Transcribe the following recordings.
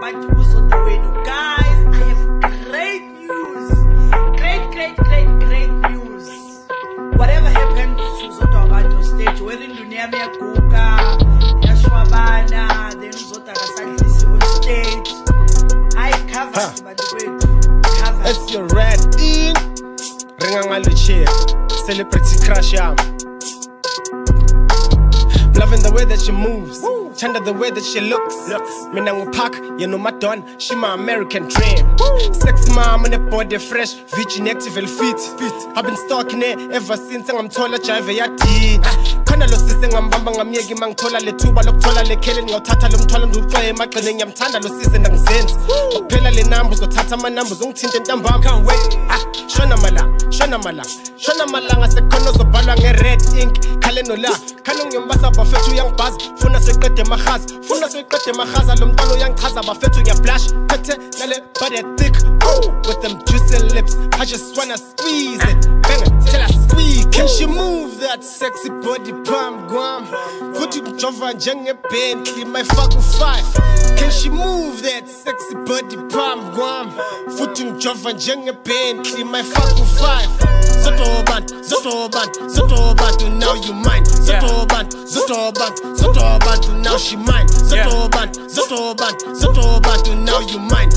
abantu uzodwa wenu. Guys, I have great news. Great news. Whatever happened to uzodwa abantu stage, whether indunia yami yaguga, yashwabana, then uzodwa akasadlisi on stage. I covered abantu wethu. As you're ready, ringa ngaluche, celebrity crush yam. Loving the way that she moves, Chanda the way that she looks. Mina ngupak, you know my don, she my American dream. Sexy mom on the body fresh, virgin active and fit. I've been stalking her ever since I'm taller driver yati. Kana lo sise ngambamba ngamyeki mangithola le thuba lokuthola le khele ngothatha lo mthwalo ngiqhwe emagqineni ngiyamthanda lo sise ndangisenza. Kuphela le number uzothatha ama numbers ungithinta entambama. Can't wait. Shona malanga sekhona uzobhalwa nge-red ink khale nola khale ngiyombasa bafethu uyangibhaza funa seqede emahaza lo mntwana uyangichaza bafethu ngiyablush phethe nale body thick with them juicy lips I just wanna squeeze it bang till I squeak. Can she move that sexy body pump guam futhi ngijova njenge-Bentley my fuck 5. Can she move that sexy body pump guam futhi ngijova njenge-Bentley my fuck 5. Zotobantu, now you mine. Zotobantu, now she mine. Zotobantu, now you mine.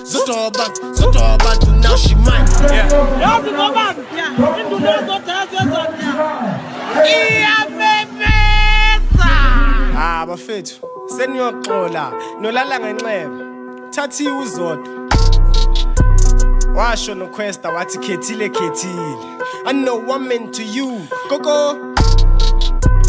Zotobantu, now she mine. Ah, bafethu, seniyoxola, nolala ngenxeba. Thathi uzodwa. Washo no questa wathi khethile. I know I'm into you Gogo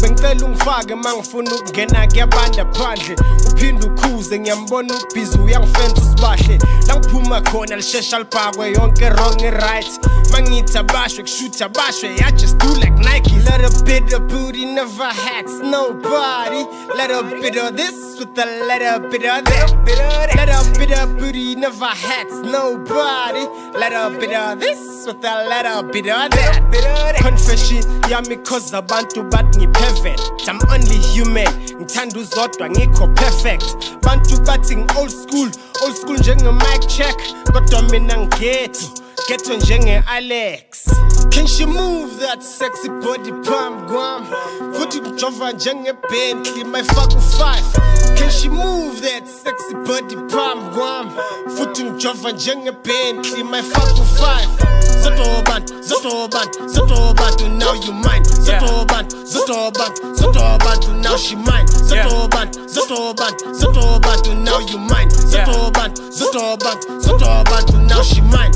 bengicela ungifake mangifuna ukungena kuyabanda phandle uphinde ukhuze ngiyambona ubhizi uyangifenza usibahle la ngiphuma khona lishesha libhakwe yonke wrong and right mangithi abashwe kushutha abashwe I just do like Nike. Let a bit of booty never hats nobody. Let a bit of this with a little bit of that. Let a bit of booty never hats nobody. Let a bit of this with a little bit of that. Confession yami cause abantu bathi ngipervert. I'm only human ngithanda uzodwa ngikho perfect. Bantu bathi old school njenge mic check kodwa mina ngighetto njenge Alex. Can she move that sexy body pump guam futhi ngijova njenge-Bentley my fuck 5. Can she move that sexy body pump guam futhi ngijova njenge-Bentley my fuck 5. Zotobantu, now you mine. Zotobantu, now she mine. Zotobantu, now you mine. Zotobantu, now she mine.